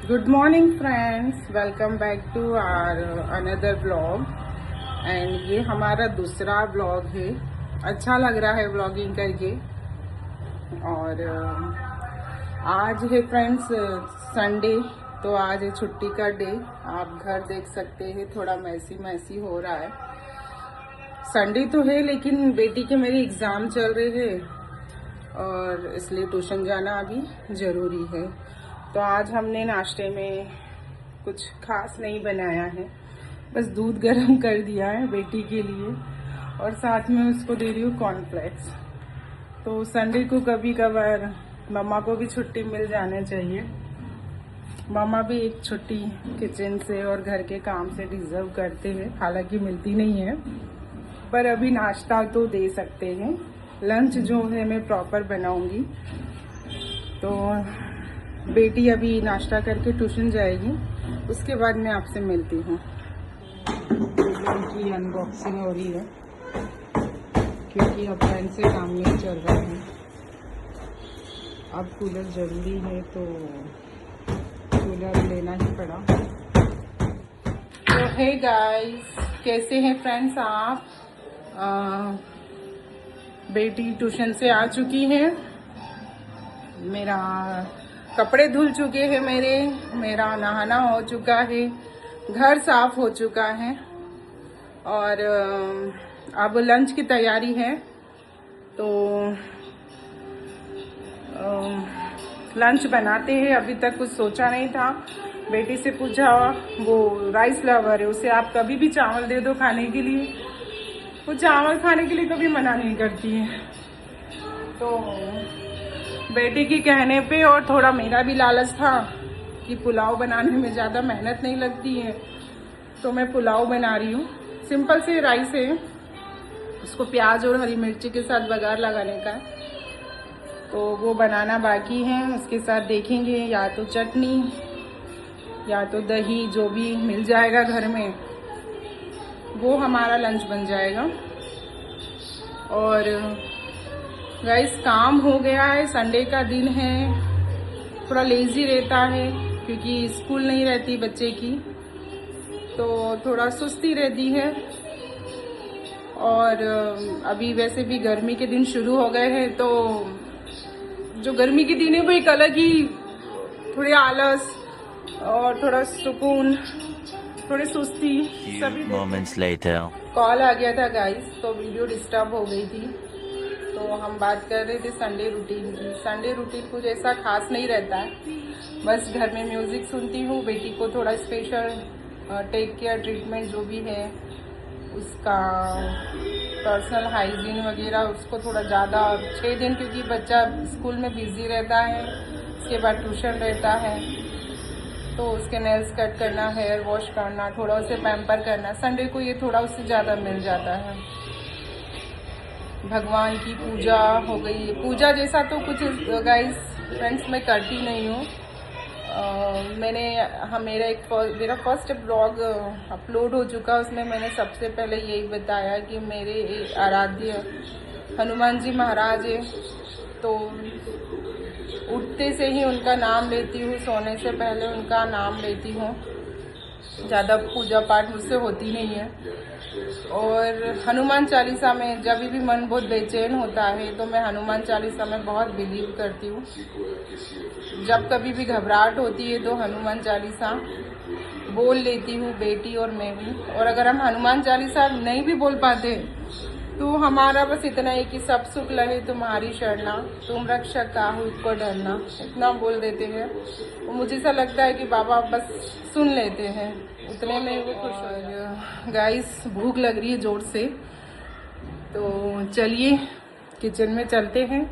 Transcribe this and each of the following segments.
Good morning friends, welcome back to our another blog. And ये हमारा दूसरा blog है। अच्छा लग रहा है ब्लॉगिंग करके। और आज है फ्रेंड्स संडे, तो आज है छुट्टी का डे। आप घर देख सकते हैं, थोड़ा मैसी मैसी हो रहा है। संडे तो है लेकिन बेटी के मेरे एग्ज़ाम चल रहे हैं और इसलिए ट्यूशन जाना अभी ज़रूरी है। तो आज हमने नाश्ते में कुछ खास नहीं बनाया है, बस दूध गर्म कर दिया है बेटी के लिए और साथ में उसको दे रही हूँ कॉर्नफ्लेक्स। तो संडे को कभी कभार मम्मा को भी छुट्टी मिल जाना चाहिए। मम्मा भी एक छुट्टी किचन से और घर के काम से डिजर्व करते हैं, हालांकि मिलती नहीं है, पर अभी नाश्ता तो दे सकते हैं। लंच जो है मैं प्रॉपर बनाऊंगी। तो बेटी अभी नाश्ता करके ट्यूशन जाएगी, उसके बाद मैं आपसे मिलती हूँ। की अनबॉक्सिंग हो रही है क्योंकि अब फैन से काम नहीं चल रहा है। अब कूलर जरूरी है तो कूलर लेना ही पड़ा। तो हे गाइस, कैसे हैं फ्रेंड्स आप? बेटी ट्यूशन से आ चुकी है, मेरा कपड़े धुल चुके हैं, मेरा नहाना हो चुका है, घर साफ हो चुका है और अब लंच की तैयारी है। तो लंच बनाते हैं। अभी तक कुछ सोचा नहीं था। बेटी से पूछा, वो राइस लवर है, उसे आप कभी भी चावल दे दो खाने के लिए, वो चावल खाने के लिए कभी मना नहीं करती है। तो बेटी के कहने पे और थोड़ा मेरा भी लालच था कि पुलाव बनाने में ज़्यादा मेहनत नहीं लगती है, तो मैं पुलाव बना रही हूँ। सिंपल से राइस है, उसको प्याज और हरी मिर्ची के साथ बघार लगाने का, तो वो बनाना बाकी है। उसके साथ देखेंगे या तो चटनी या तो दही, जो भी मिल जाएगा घर में, वो हमारा लंच बन जाएगा। और गाइस काम हो गया है, संडे का दिन है, थोड़ा लेजी रहता है क्योंकि स्कूल नहीं रहती बच्चे की, तो थोड़ा सुस्ती रहती है। और अभी वैसे भी गर्मी के दिन शुरू हो गए हैं, तो जो गर्मी के दिन है वो एक अलग ही थोड़े आलस और थोड़ा सुकून, थोड़ी सुस्ती सभी। moments later कॉल आ गया था गाइस, तो वीडियो डिस्टर्ब हो गई थी। तो हम बात कर रहे थे संडे रूटीन की। संडे रूटीन कुछ ऐसा खास नहीं रहता है, बस घर में म्यूजिक सुनती हूँ, बेटी को थोड़ा स्पेशल टेक केयर ट्रीटमेंट जो भी है उसका, पर्सनल हाइजीन वगैरह, उसको थोड़ा ज़्यादा 6 दिन, क्योंकि बच्चा स्कूल में बिजी रहता है, उसके बाद ट्यूशन रहता है, तो उसके नेल्स कट करना, हेयर वॉश करना, थोड़ा उसे पैम्पर करना, संडे को ये थोड़ा उससे ज़्यादा मिल जाता है। भगवान की पूजा हो गई। पूजा जैसा तो कुछ गाइस फ्रेंड्स मैं करती नहीं हूँ। मेरा फर्स्ट ब्लॉग अपलोड हो चुका, उसमें मैंने सबसे पहले यही बताया कि मेरे आराध्य हनुमान जी महाराज है, तो उठते से ही उनका नाम लेती हूँ, सोने से पहले उनका नाम लेती हूँ। ज़्यादा पूजा पाठ मुझसे होती नहीं है। और हनुमान चालीसा में जब भी मन बहुत बेचैन होता है तो मैं हनुमान चालीसा में बहुत बिलीव करती हूँ। जब कभी भी घबराहट होती है तो हनुमान चालीसा बोल लेती हूँ, बेटी और मैं भी। और अगर हम हनुमान चालीसा नहीं भी बोल पाते तो हमारा बस इतना है कि सब सुख लहे तुम्हारी शरणा, तुम रक्षक काहू को डरना, इतना बोल देते हैं। तो मुझे ऐसा लगता है कि बाबा बस सुन लेते हैं, उतने में वो खुश हो गए। गाइस भूख लग रही है जोर से, तो चलिए किचन में चलते हैं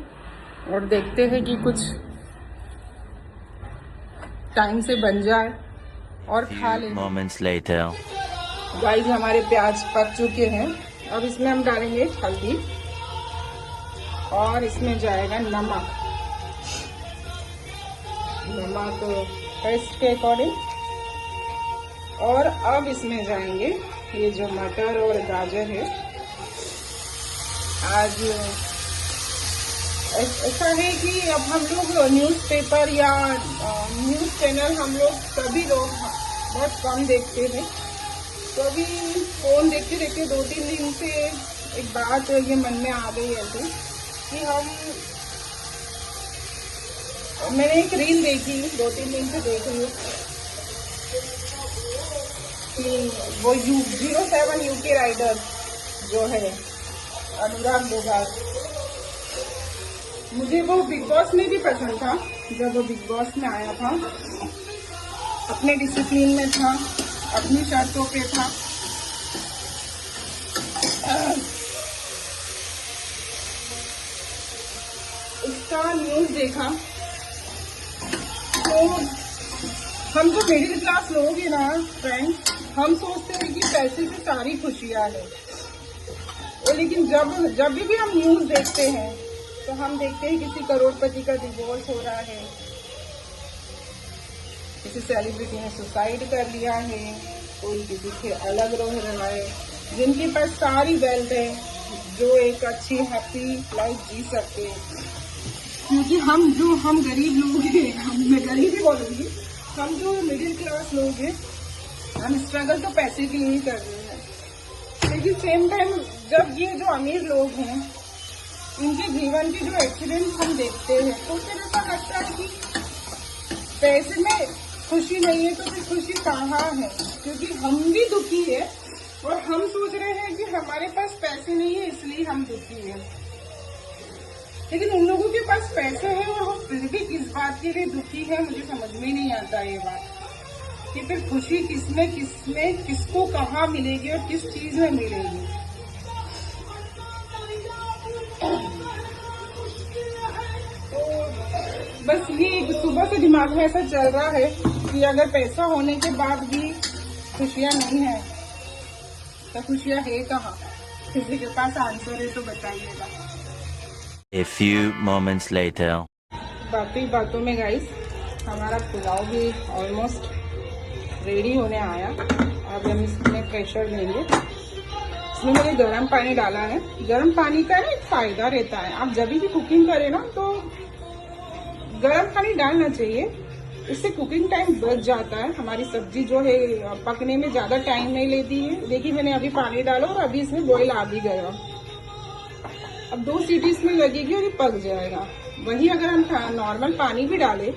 और देखते हैं कि कुछ टाइम से बन जाए और खा लें। moments later गाइस हमारे प्याज पक चुके हैं, अब इसमें हम डालेंगे हल्दी और इसमें जाएगा नमक टेस्ट के अकॉर्डिंग। और अब इसमें जाएंगे ये जो मटर और गाजर है। आज ऐसा है कि अब हम लोग न्यूज़पेपर या न्यूज़ न्यूज़ चैनल हम लोग सभी लोग बहुत कम देखते हैं। तो अभी फ़ोन देखते देखते 2-3 दिन से एक बात ये मन में आ गई ऐसे कि मैंने एक रील देखी, 2-3 दिन से देख रही हूँ कि वो 07 यूके राइडर जो है अनुराग बोगास, मुझे वो बिग बॉस में भी पसंद था। जब वो बिग बॉस में आया था अपने डिसिप्लिन में था, अपनी शर्तों पे था। उसका न्यूज़ देखा तो हम जो मिडिल क्लास लोग हैं ना फ्रेंड, हम सोचते हैं कि पैसे से सारी खुशियाँ हैं। और लेकिन जब भी हम न्यूज़ देखते हैं तो हम देखते हैं किसी करोड़पति का डिवोर्स हो रहा है, किसी सेलिब्रिटी ने सुसाइड कर लिया है, कोई किसी से अलग रह रहा है, जिनके पास सारी वेल्थ है, जो एक अच्छी हैप्पी लाइफ जी सकते हैं। क्योंकि हम गरीब लोग हैं, मैं गरीब ही बोलूँगी, हम जो मिडिल क्लास लोग हैं हम स्ट्रगल तो पैसे के लिए ही कर रहे हैं। लेकिन सेम टाइम जब ये जो अमीर लोग हैं इनके जीवन के जो एक्सीडेंट हम देखते हैं तो फिर ऐसा लगता है कि पैसे में खुशी नहीं है तो फिर खुशी कहाँ है। क्योंकि हम भी दुखी है और हम सोच रहे हैं कि हमारे पास पैसे नहीं है इसलिए हम दुखी हैं। लेकिन उन लोगों के पास पैसे हैं और वो फिर भी किस बात के लिए दुखी है, मुझे समझ में नहीं आता ये बात कि फिर खुशी किसमें किसको कहाँ मिलेगी और किस चीज में मिलेगी। तो बस ये सुबह से दिमाग में ऐसा चल रहा है कि अगर पैसा होने के बाद भी खुशियाँ नहीं है तो खुशियाँ है कहाँ? किसी के पास आंसर है तो बताइएगा। A few moments later. बातों में गाइस हमारा पुलाव भी ऑलमोस्ट रेडी होने आया। अब हम इसमें प्रेशर लेंगे। इसमें मैंने गर्म पानी डाला है। गर्म पानी का ना एक फायदा रहता है, आप जब भी कुकिंग करें ना तो गर्म पानी डालना चाहिए, इससे कुकिंग टाइम बच जाता है। हमारी सब्जी जो है पकने में ज्यादा टाइम नहीं लेती है। देखिए मैंने अभी पानी डाला और अभी इसमें बॉईल आ भी गया। अब 2 सीटी इसमें लगेगी और ये पक जाएगा। वही अगर हम नॉर्मल पानी भी डालें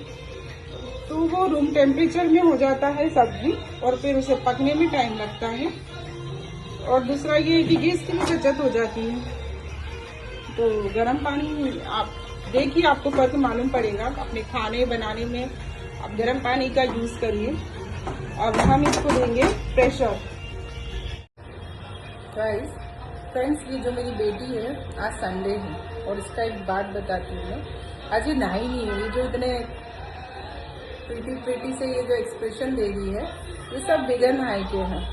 तो वो रूम टेम्परेचर में हो जाता है सब्जी और फिर उसे पकने में टाइम लगता है। और दूसरा ये है कि गैस की भी बचत हो जाती है। तो गर्म पानी आप देखिए, आपको फर्क मालूम पड़ेगा। अपने खाने बनाने में आप गर्म पानी का यूज करिए। अब हम इसको देंगे प्रेशर। फ्रेंड्स ये जो मेरी बेटी है, आज संडे है और इसका एक बात बताती हूँ मैं। आज ये नहाई नहीं है। ये जो इतने प्रीटी से ये जो एक्सप्रेशन दे रही है ये सब बगैर नहाई के हैं।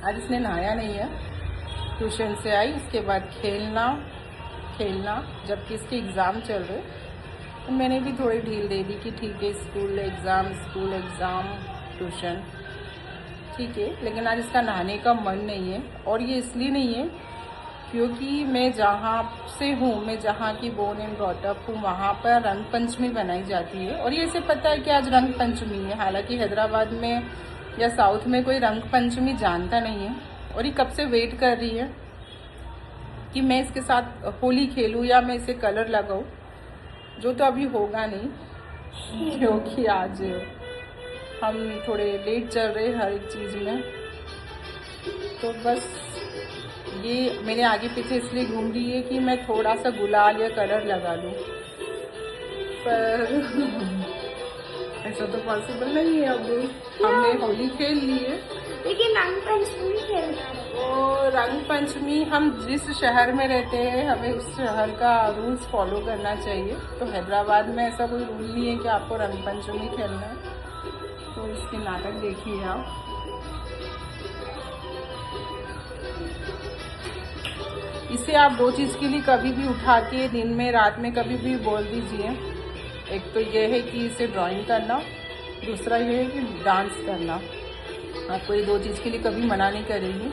आज इसने नहाया नहीं है। ट्यूशन से आई, उसके बाद खेलना जबकि इसके एग्ज़ाम चल रहे तो मैंने भी थोड़ी ढील दे दी कि ठीक है स्कूल एग्ज़ाम ट्यूशन ठीक है। लेकिन आज इसका नहाने का मन नहीं है और ये इसलिए नहीं है क्योंकि मैं जहाँ से हूँ, मैं जहाँ की बोर्न एंड ब्रॉट अप हूँ, वहाँ पर रंग पंचमी बनाई जाती है। और ये इसे पता है कि आज रंग पंचमी है। हालांकि हैदराबाद में या साउथ में कोई रंग पंचमी जानता नहीं है और ये कब से वेट कर रही है कि मैं इसके साथ होली खेलूँ या मैं इसे कलर लगाऊँ, जो तो अभी होगा नहीं क्योंकि आज हम थोड़े लेट चल रहे हर एक चीज़ में। तो बस ये मेरे आगे पीछे इसलिए घूम रही है कि मैं थोड़ा सा गुलाल या कलर लगा लूँ, पर ऐसा तो पॉसिबल नहीं है। अब हमने होली खेल ली है लेकिन रंग पंचमी खेलना है। और रंग पंचमी हम जिस शहर में रहते हैं हमें उस शहर का रूल्स फॉलो करना चाहिए। तो हैदराबाद में ऐसा कोई रूल नहीं है कि आपको रंग पंचमी खेलना है। तो इसके नाटक देखिए आप। इसे आप 2 चीज़ के लिए कभी भी उठा के दिन में रात में कभी भी बोल दीजिए। एक तो ये है कि इसे ड्राइंग करना, दूसरा ये है कि डांस करना। आपको ये 2 चीज़ के लिए कभी मना नहीं करेंगी।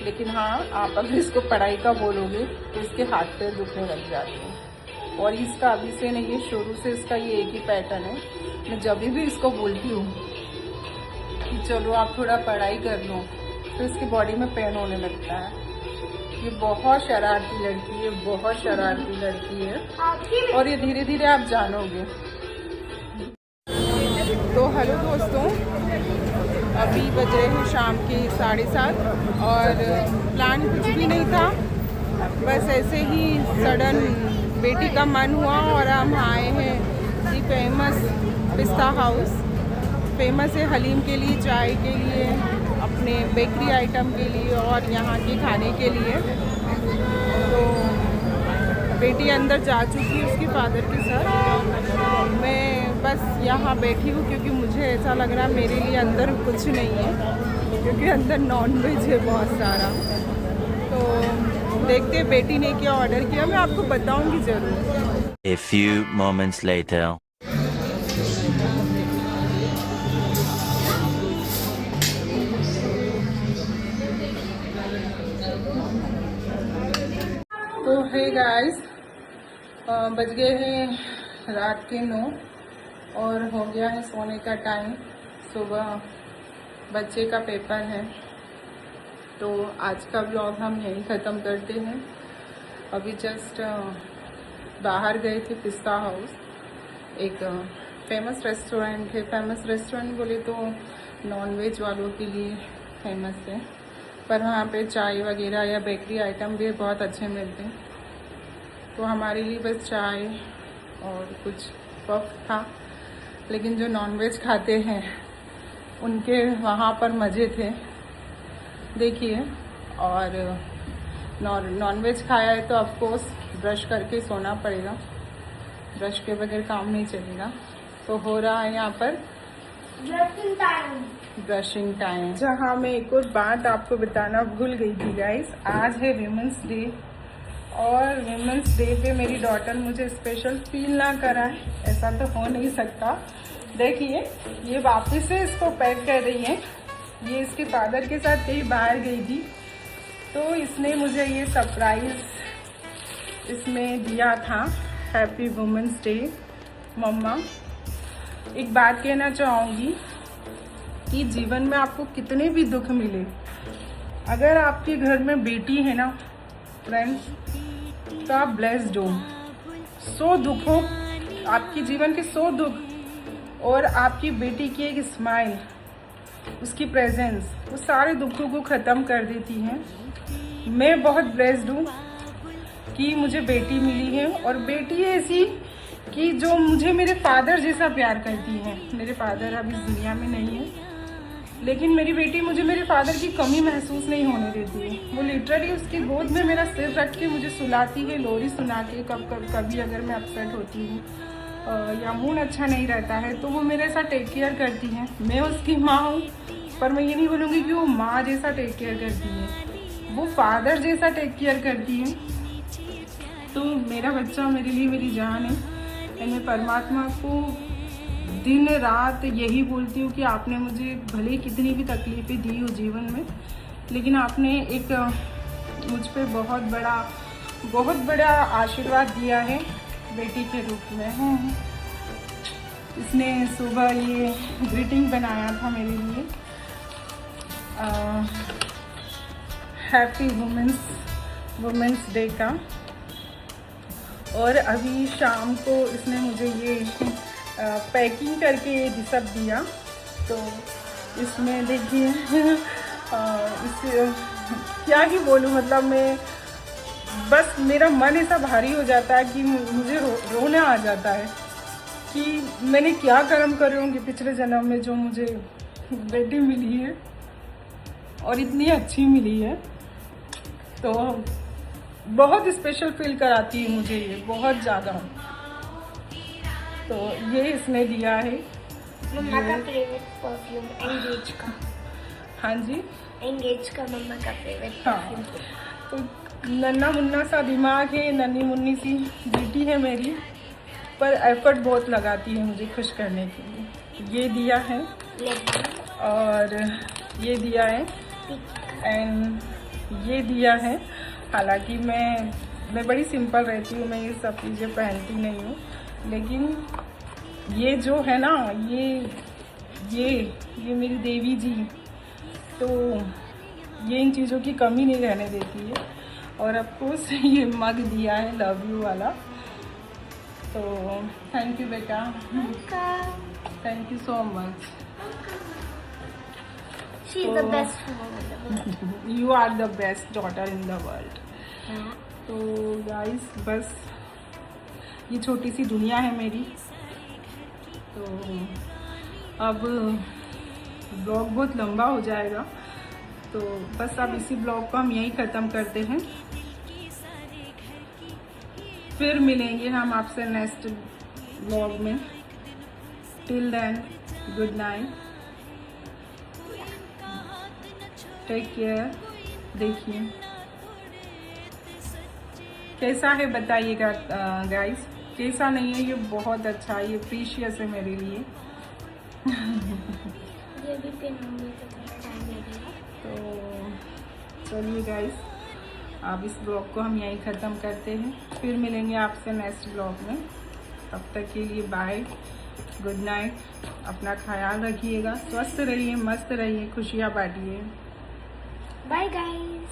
लेकिन हाँ, आप अगर इसको पढ़ाई का बोलोगे तो इसके हाथ पैर दुखने लग जाते हैं। और इसका अभी से नहीं, ये शुरू से इसका ये एक ही पैटर्न है। मैं जब भी इसको बोलती हूँ कि चलो आप थोड़ा पढ़ाई कर लो, तो इसकी बॉडी में पेन होने लगता है। ये बहुत शरारती लड़की है, बहुत शरारती लड़की है, और ये धीरे धीरे आप जानोगे। तो हेलो दोस्तों, अभी बज रहे हैं शाम के 7:30 और प्लान कुछ भी नहीं था, बस ऐसे ही सडन बेटी का मन हुआ और हम आए हैं दी फेमस पिस्ता हाउस। फेमस है हलीम के लिए, चाय के लिए, अपने बेकरी आइटम के लिए और यहाँ के खाने के लिए। तो बेटी अंदर जा चुकी है उसके फादर के साथ, मैं बस यहाँ बैठी हूँ क्योंकि मुझे ऐसा लग रहा है मेरे लिए अंदर कुछ नहीं है, क्योंकि अंदर नॉनवेज है बहुत सारा। तो देखते हैं बेटी ने क्या ऑर्डर किया, मैं आपको बताऊँगी ज़रूर। A few moments later. तो है गाइस, बज गए हैं रात के 9 और हो गया है सोने का टाइम। सुबह बच्चे का पेपर है, तो आज का ब्लॉग हम यहीं ख़त्म करते हैं। अभी जस्ट बाहर गए थे पिस्ता हाउस, एक फेमस रेस्टोरेंट है। फेमस रेस्टोरेंट बोले तो नॉनवेज वालों के लिए फेमस है, पर वहाँ पे चाय वगैरह या बेकरी आइटम भी बहुत अच्छे मिलते हैं। तो हमारे लिए बस चाय और कुछ पफ था, लेकिन जो नॉनवेज खाते हैं उनके वहाँ पर मज़े थे, देखिए। और नॉनवेज खाया है तो ऑफकोर्स ब्रश करके सोना पड़ेगा, ब्रश के बगैर काम नहीं चलेगा। तो हो रहा है यहाँ पर ब्रशिंग टाइम। जहाँ मैं एक और बात आपको बताना भूल गई थी गाइस, आज है विमेंस डे, और विमेंस डे पे मेरी डॉटर मुझे स्पेशल फील ना कराए, ऐसा तो हो नहीं सकता। देखिए ये वापस से इसको पैक कर रही है, ये इसके फादर के साथ कहीं बाहर गई थी, तो इसने मुझे ये सरप्राइज इसमें दिया था। हैप्पी वुमेंस डे मम्मा। एक बात कहना चाहूँगी कि जीवन में आपको कितने भी दुख मिले, अगर आपके घर में बेटी है ना फ्रेंड्स, तो आप ब्लेस्ड हो। 100 दुख हो, आपके जीवन के 100 दुख, और आपकी बेटी की एक स्माइल, उसकी प्रेजेंस, वो सारे दुखों को ख़त्म कर देती है। मैं बहुत ब्लेस्ड हूँ कि मुझे बेटी मिली है, और बेटी ऐसी कि जो मुझे मेरे फादर जैसा प्यार करती है। मेरे फादर अब इस दुनिया में नहीं है, लेकिन मेरी बेटी मुझे मेरे फादर की कमी महसूस नहीं होने देती है। वो लिटरली उसकी गोद में मेरा सिर रख के मुझे सुलाती है, लोरी सुना के। कभी अगर मैं अपसेट होती हूँ या मूड अच्छा नहीं रहता है, तो वो मेरे साथ टेक केयर करती है। मैं उसकी माँ हूँ, पर मैं ये नहीं बोलूँगी कि वो माँ जैसा टेक केयर करती है, वो फादर जैसा टेक केयर करती है। तो मेरा बच्चा मेरे लिए मेरी जान है। मैं परमात्मा को दिन रात यही बोलती हूँ कि आपने मुझे भले कितनी भी तकलीफ़ें दी हो जीवन में, लेकिन आपने एक मुझ पे बहुत बड़ा आशीर्वाद दिया है बेटी के रूप में। इसने सुबह ये ग्रीटिंग बनाया था मेरे लिए, हैप्पी वुमेंस डे का। और अभी शाम को इसने मुझे ये पैकिंग करके ये सब दिया। तो इसमें देखिए इस क्या ही बोलूँ, मतलब मैं बस मेरा मन ऐसा भारी हो जाता है कि मुझे रोना आ जाता है कि मैंने क्या कर्म करे होंगे पिछले जन्म में, जो मुझे बेटी मिली है और इतनी अच्छी मिली है। तो बहुत स्पेशल फील कराती है मुझे ये, बहुत ज़्यादा। तो ये इसने दिया है मम्मा का फेवरेट परफ्यूम, एंगेज का। हाँ जी, एंगेज का मम्मा का फेवरेट हाँ। परफ्यूम। तो नन्ना मुन्ना सा दिमाग है, नन्ही मुन्नी सी बेटी है मेरी, पर एफर्ट बहुत लगाती है मुझे खुश करने के लिए। ये दिया है और ये दिया है एंड ये दिया है। हालांकि मैं मैं बड़ी सिंपल रहती हूँ, मैं ये सब चीज़ें पहनती नहीं हूँ, लेकिन ये जो है ना, ये मेरी देवी जी, तो ये इन चीज़ों की कमी नहीं रहने देती है। और अफकोर्स ये मग दिया है लव यू वाला, तो थैंक यू बेटा, thank you so much. She's the best mom in the world. You are the best daughter in the world. तो गाइस बस ये छोटी सी दुनिया है मेरी। तो अब ब्लॉग बहुत लंबा हो जाएगा, तो बस अब इसी ब्लॉग को हम यहीं ख़त्म करते हैं। फिर मिलेंगे हम आपसे नेक्स्ट ब्लॉग में। Till then good night, take care. देखिए कैसा है बताइएगा गाइस, कैसा नहीं है, ये बहुत अच्छा है, ये प्रीशियस है मेरे लिए। ये भी पहनूंगी तो थोड़ा टाइम लगेगा। तो चलिए गाइस, अब इस ब्लॉग को हम यहीं ख़त्म करते हैं। फिर मिलेंगे आपसे नेक्स्ट ब्लॉग में। तब तक के लिए बाय, गुड नाइट। अपना ख्याल रखिएगा, स्वस्थ रहिए, मस्त रहिए, खुशियाँ बांटिए। Bye guys.